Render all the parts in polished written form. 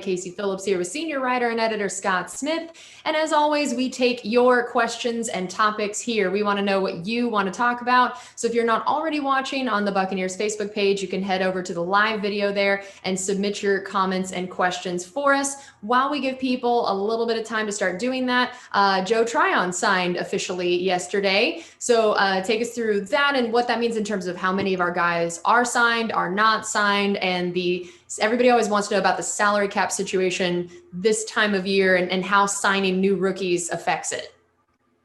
Casey Phillips here with senior writer and editor Scott Smith. And as always, we take your questions and topics here. We want to know what you want to talk about. So if you're not already watching on the Buccaneers Facebook page, you can head over to the live video there and submit your comments and questions for us. While we give people a little bit of time to start doing that, Joe Tryon signed officially yesterday. So take us through that and what that means in terms of how many of our guys are signed, are not signed, and everybody always wants to know about the salary cap situation this time of year and how signing new rookies affects it.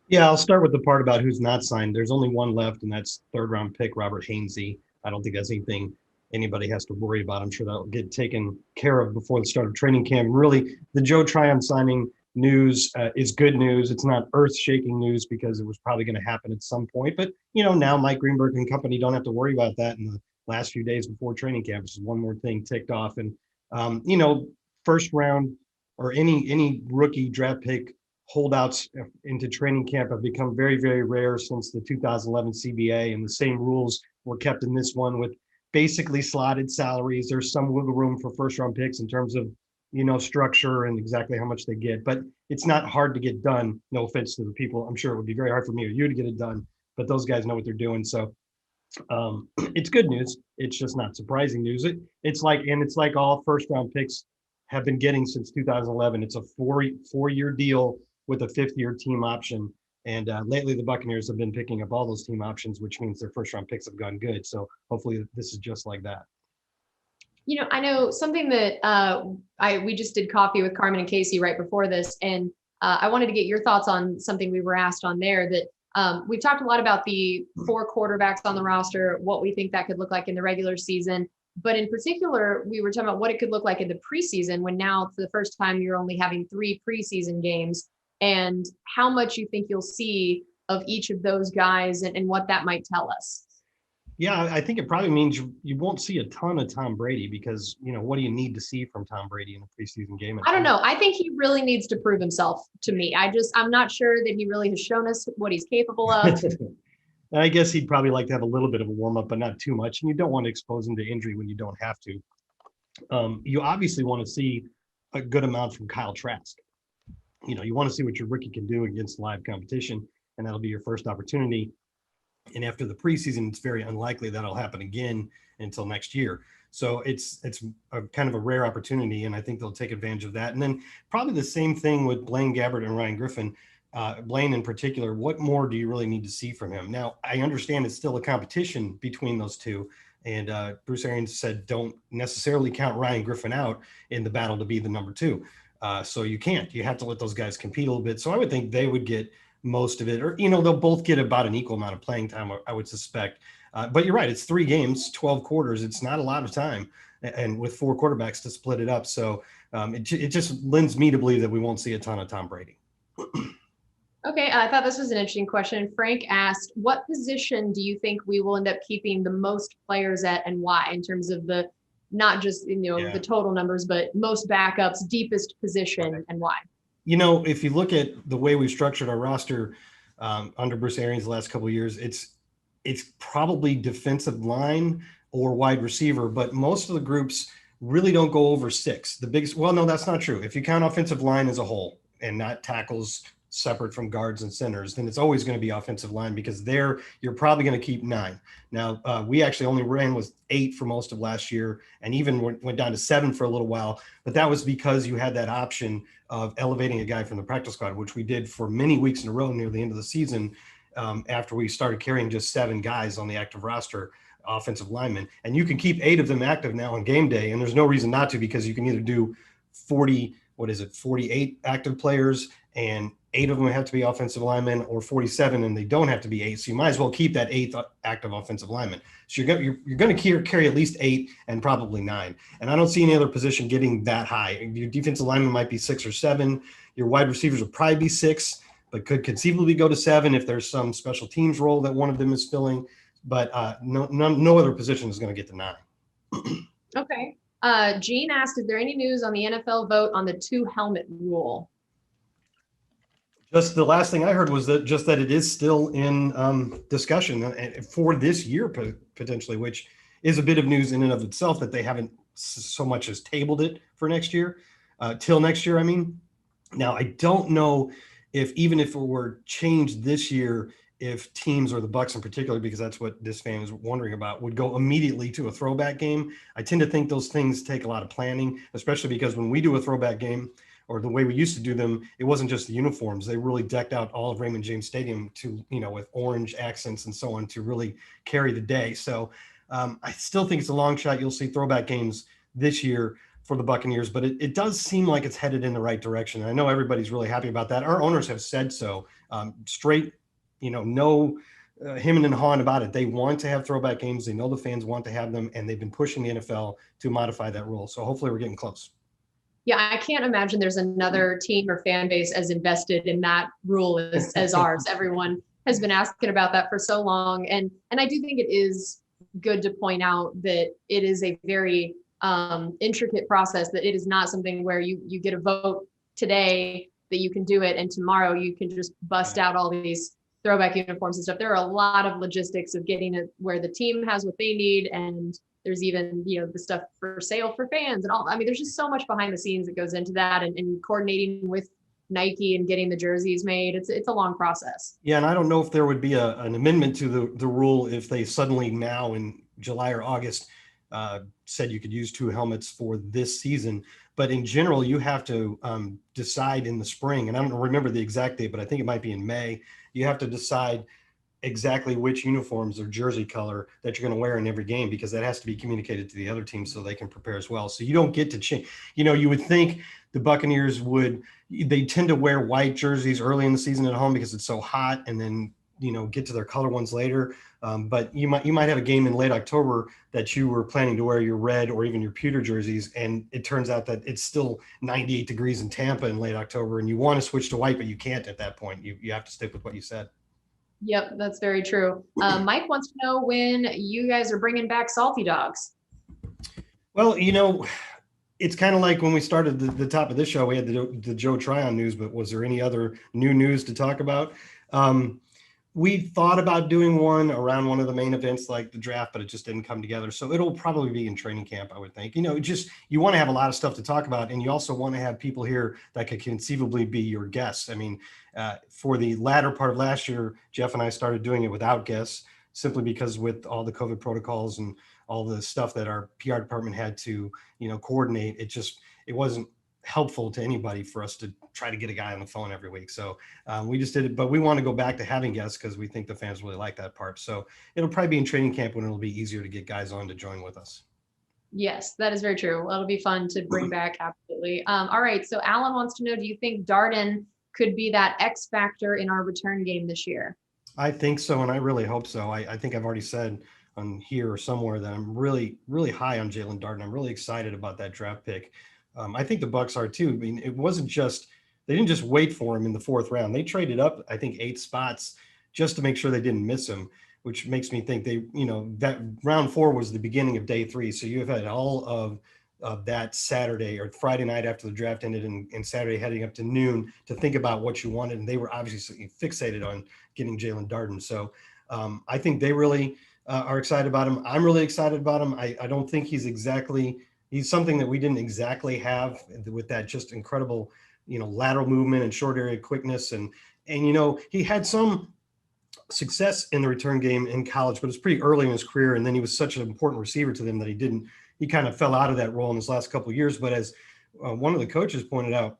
Yeah, I'll start with the part about who's not signed. There's only one left, and that's third-round pick Robert Hainsey. I don't think that's anything anybody has to worry about. I'm sure that'll get taken care of before the start of training camp. Really, the Joe Tryon signing news is good news. It's not earth-shaking news because it was probably going to happen at some point. But, now Mike Greenberg and company don't have to worry about that in the last few days before training camp. Which is one more thing ticked off. And, first round or any rookie draft pick holdouts into training camp have become very, very rare since the 2011 CBA, and the same rules were kept in this one with basically slotted salaries. There's some wiggle room for first round picks in terms of, structure and exactly how much they get, but it's not hard to get done. No offense to the people. I'm sure it would be very hard for me or you to get it done, but those guys know what they're doing. So it's good news. It's just not surprising news. It's like all first round picks have been getting since 2011. It's a four-year deal with a fifth-year team option. And lately, the Buccaneers have been picking up all those team options, which means their first-round picks have gone good. So hopefully this is just like that. I know something that we just did coffee with Carmen and Casey right before this, and I wanted to get your thoughts on something we were asked on there that we've talked a lot about the 4 quarterbacks on the roster, what we think that could look like in the regular season. But in particular, we were talking about what it could look like in the preseason when now for the first time you're only having 3 preseason games, and how much you think you'll see of each of those guys and what that might tell us. Yeah, I think it probably means you won't see a ton of Tom Brady because, what do you need to see from Tom Brady in a preseason game? I don't know. I think he really needs to prove himself to me. I'm not sure that he really has shown us what he's capable of. I guess he'd probably like to have a little bit of a warm-up, but not too much. And you don't want to expose him to injury when you don't have to. You obviously want to see a good amount from Kyle Trask. You want to see what your rookie can do against live competition, and that'll be your first opportunity. And after the preseason, it's very unlikely that'll happen again until next year. So it's a kind of a rare opportunity, and I think they'll take advantage of that. And then probably the same thing with Blaine Gabbert and Ryan Griffin. Blaine in particular, what more do you really need to see from him? Now, I understand it's still a competition between those two. And Bruce Arians said don't necessarily count Ryan Griffin out in the battle to be the number 2. So you can't. You have to let those guys compete a little bit. So I would think they would get most of it, or they'll both get about an equal amount of playing time, I would suspect. But you're right, it's 3 games, 12 quarters. It's not a lot of time, and with 4 quarterbacks to split it up. So it just lends me to believe that we won't see a ton of Tom Brady. Okay, I thought this was an interesting question. Frank asked, what position do you think we will end up keeping the most players at, and why, in terms of the not just the total numbers, but most backups, deepest position, and why? If you look at the way we've structured our roster under Bruce Arians the last couple of years, it's probably defensive line or wide receiver, but most of the groups really don't go over 6. No, that's not true. If you count offensive line as a whole and not tackles separate from guards and centers, then it's always going to be offensive line, because there you're probably going to keep 9. Now, we actually only ran with 8 for most of last year, and even went down to 7 for a little while. But that was because you had that option of elevating a guy from the practice squad, which we did for many weeks in a row near the end of the season, after we started carrying just 7 guys on the active roster, offensive linemen. And you can keep 8 of them active now on game day, and there's no reason not to, because you can either do 48 active players, and 8 of them have to be offensive linemen, or 47 and they don't have to be 8. So you might as well keep that 8th active offensive lineman. So you're going to carry at least 8 and probably 9. And I don't see any other position getting that high. Your defensive lineman might be 6 or 7. Your wide receivers will probably be 6, but could conceivably go to 7 if there's some special teams role that one of them is filling. But no other position is going to get to 9. Okay. Gene asked, is there any news on the NFL vote on the 2-helmet rule? Just the last thing I heard was that it is still in discussion for this year potentially, which is a bit of news in and of itself, that they haven't so much as tabled it for next year. till next year. I mean, now I don't know if even if it were changed this year, if teams or the Bucs in particular, because that's what this fan is wondering about, would go immediately to a throwback game. I tend to think those things take a lot of planning, especially because when we do a throwback game, or the way we used to do them, it wasn't just the uniforms. They really decked out all of Raymond James Stadium to, with orange accents and so on to really carry the day. So I still think it's a long shot. You'll see throwback games this year for the Buccaneers, but it does seem like it's headed in the right direction. And I know everybody's really happy about that. Our owners have said so straight, no hemming and hawing about it. They want to have throwback games. They know the fans want to have them, and they've been pushing the NFL to modify that rule. So hopefully we're getting close. Yeah, I can't imagine there's another team or fan base as invested in that rule as ours. Everyone has been asking about that for so long. And I do think it is good to point out that it is a very intricate process, that it is not something where you get a vote today that you can do it, and tomorrow you can just bust out all these throwback uniforms and stuff. There are a lot of logistics of getting it where the team has what they need, and there's even, the stuff for sale for fans and all. I mean, there's just so much behind the scenes that goes into that, and coordinating with Nike and getting the jerseys made. It's a long process. Yeah, and I don't know if there would be an amendment to the rule if they suddenly now in July or August said you could use 2 helmets for this season. But in general, you have to decide in the spring, and I don't remember the exact date, but I think it might be in May. You have to decide exactly which uniforms or jersey color that you're going to wear in every game, because that has to be communicated to the other team so they can prepare as well. So you don't get to change. You would think the Buccaneers they tend to wear white jerseys early in the season at home because it's so hot, and then get to their color ones later. But you might have a game in late October that you were planning to wear your red or even your pewter jerseys, and it turns out that it's still 98 degrees in Tampa in late October, and you want to switch to white, but you can't at that point. You have to stick with what you said. Yep, that's very true. Mike wants to know when you guys are bringing back salty dogs. Well, it's kind of like when we started the top of this show, we had the Joe Tryon news, but was there any other new news to talk about? We thought about doing one around one of the main events like the draft, but it just didn't come together. So it'll probably be in training camp, I would think. You want to have a lot of stuff to talk about, and you also want to have people here that could conceivably be your guests. I mean, for the latter part of last year, Jeff and I started doing it without guests, simply because with all the COVID protocols and all the stuff that our PR department had to, coordinate, it wasn't helpful to anybody for us to try to get a guy on the phone every week. So we just did it, but we want to go back to having guests because we think the fans really like that part. So it'll probably be in training camp when it'll be easier to get guys on to join with us. Yes, that is very true. Well, it'll be fun to bring back. Absolutely. All right. So Alan wants to know, do you think Darden could be that X factor in our return game this year? I think so. And I really hope so. I think I've already said on here or somewhere that I'm really, really high on Jalen Darden. I'm really excited about that draft pick. I think the Bucs are too. I mean, it wasn't just, they didn't just wait for him in the 4th round. They traded up, I think, 8 spots just to make sure they didn't miss him, which makes me think that round 4 was the beginning of day 3. So you have had all of that Saturday or Friday night after the draft ended and Saturday heading up to noon to think about what you wanted. And they were obviously fixated on getting Jalen Darden. So I think they really are excited about him. I'm really excited about him. I don't think he's something that we didn't exactly have with that just incredible, lateral movement and short area quickness. And he had some success in the return game in college, but it's pretty early in his career. And then he was such an important receiver to them that he kind of fell out of that role in his last couple of years. But as one of the coaches pointed out,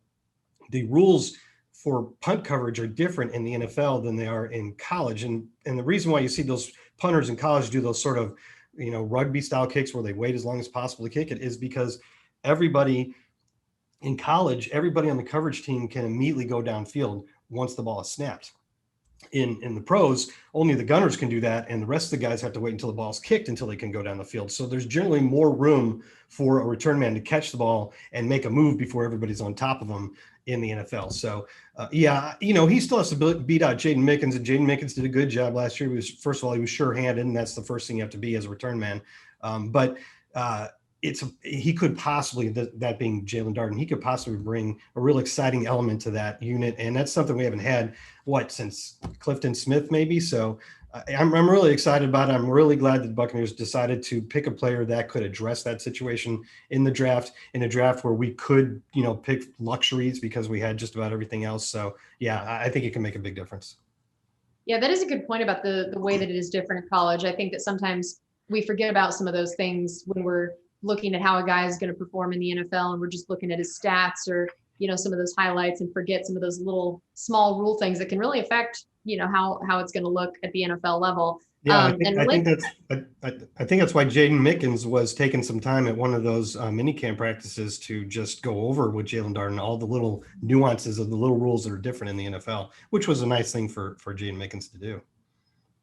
the rules for punt coverage are different in the NFL than they are in college. And the reason why you see those punters in college do those sort of, rugby style kicks where they wait as long as possible to kick it is because everybody in college, everybody on the coverage team can immediately go downfield once the ball is snapped. In the pros, only the gunners can do that, and the rest of the guys have to wait until the ball's kicked until they can go down the field. So there's generally more room for a return man to catch the ball and make a move before everybody's on top of them in the NFL. So, he still has to beat out Jaden Mickens, and Jaden Mickens did a good job last year. First of all, he was sure-handed, and that's the first thing you have to be as a return man. he could possibly, that being Jalen Darden, he could possibly bring a real exciting element to that unit. And that's something we haven't had, since Clifton Smith, maybe. So I'm really excited about it. I'm really glad that the Buccaneers decided to pick a player that could address that situation in a draft where we could, pick luxuries because we had just about everything else. So yeah, I think it can make a big difference. Yeah, that is a good point about the way that it is different in college. I think that sometimes we forget about some of those things when we're looking at how a guy is going to perform in the NFL, and we're just looking at his stats or, some of those highlights, and forget some of those little small rule things that can really affect, how it's going to look at the NFL level. Yeah, I think that's why Jaden Mickens was taking some time at one of those mini camp practices to just go over with Jalen Darden all the little nuances of the little rules that are different in the NFL, which was a nice thing for Jaden Mickens to do.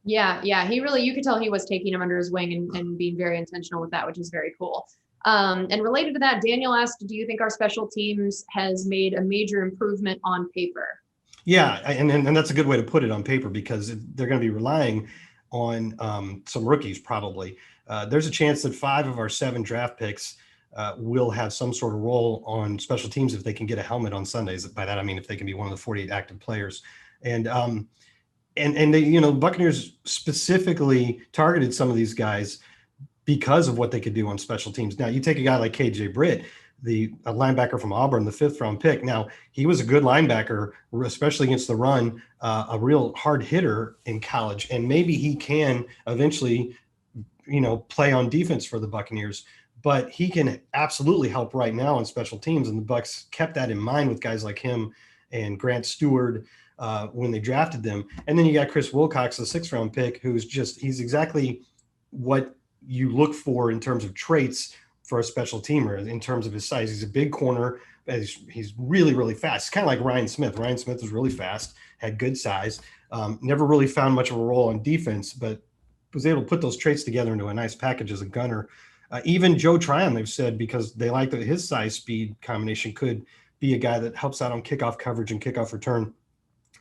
Yeah, you could tell he was taking him under his wing and being very intentional with that, which is very cool. And related to that, Daniel asked, do you think our special teams has made a major improvement on paper? Yeah, and that's a good way to put it, on paper, because they're going to be relying on some rookies probably. There's a chance that 5 of our 7 draft picks will have some sort of role on special teams if they can get a helmet on Sundays. By that I mean if they can be one of the 48 active players. And they, Buccaneers specifically targeted some of these guys because of what they could do on special teams. Now, you take a guy like KJ Britt, a linebacker from Auburn, the 5th round pick. Now, he was a good linebacker, especially against the run, a real hard hitter in college. And maybe he can eventually, play on defense for the Buccaneers. But he can absolutely help right now on special teams. And the Bucs kept that in mind with guys like him and Grant Stewart when they drafted them. And then you got Chris Wilcox, the 6th round pick, he's exactly what you look for in terms of traits for a special teamer. In terms of his size, he's a big corner. He's really, really fast. It's kind of like Ryan Smith. Ryan Smith was really fast, had good size, never really found much of a role on defense, but was able to put those traits together into a nice package as a gunner. Even Joe Tryon, they've said, because they like that his size speed combination could be a guy that helps out on kickoff coverage and kickoff return.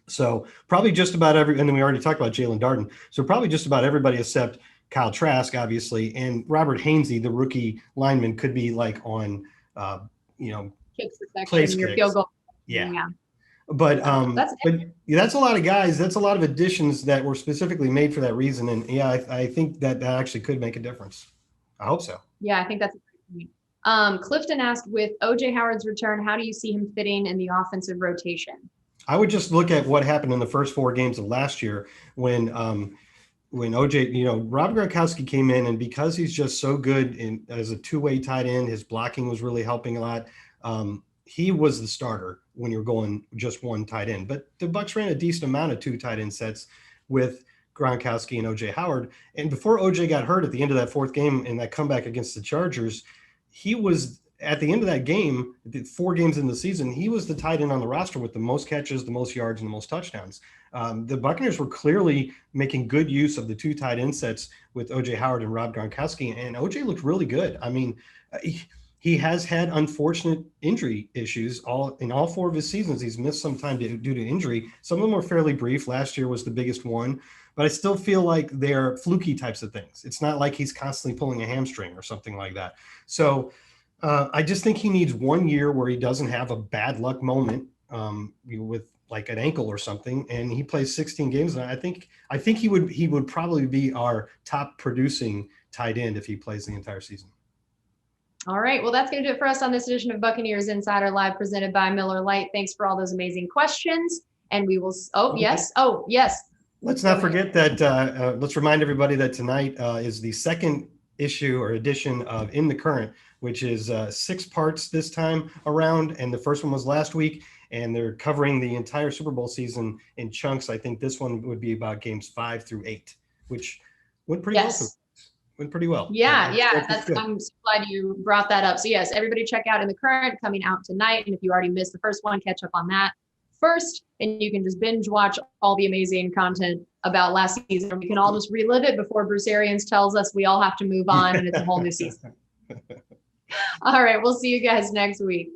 So probably just about and then we already talked about Jalen Darden. So probably just about everybody except Kyle Trask, obviously, and Robert Hainsey, the rookie lineman, could be like on, kicks place your kicks. Field goal. Yeah. But that's a lot of guys. That's a lot of additions that were specifically made for that reason. And yeah, I think that actually could make a difference. I hope so. Yeah, I think that's a great point. Clifton asked, with OJ Howard's return, how do you see him fitting in the offensive rotation? I would just look at what happened in the first 4 games of last year when OJ, Rob Gronkowski came in, and because he's just so good as a 2-way tight end, his blocking was really helping a lot. He was the starter when you're going just one tight end. But the Bucs ran a decent amount of 2 tight end sets with Gronkowski and OJ Howard. And before OJ got hurt at the end of that 4th game in that comeback against the Chargers, he was, at the end of that game, 4 games in the season, he was the tight end on the roster with the most catches, the most yards, and the most touchdowns. The Buccaneers were clearly making good use of the 2 tight end sets with OJ Howard and Rob Gronkowski, and OJ looked really good. I mean, he has had unfortunate injury issues in all 4 of his seasons. He's missed some time due to injury. Some of them were fairly brief. Last year was the biggest one, but I still feel like they're fluky types of things. It's not like he's constantly pulling a hamstring or something like that. So I just think he needs 1 year where he doesn't have a bad luck moment with like an ankle or something, and he plays 16 games. And I think he would probably be our top producing tight end if he plays the entire season. All right. Well, that's going to do it for us on this edition of Buccaneers Insider Live, presented by Miller Lite. Thanks for all those amazing questions. And we will. Yes. Let's not forget that. Let's remind everybody that tonight is the 2nd issue or edition of In the Current, which is 6 parts this time around. And the first one was last week, and they're covering the entire Super Bowl season in chunks. I think this one would be about games 5 through 8, which went pretty well. Went pretty well. Yeah. I'm so glad you brought that up. So yes, everybody check out In the Current, coming out tonight. And if you already missed the first one, catch up on that first, and you can just binge watch all the amazing content about last season. We can all just relive it before Bruce Arians tells us we all have to move on and it's a whole new season. All right. We'll see you guys next week.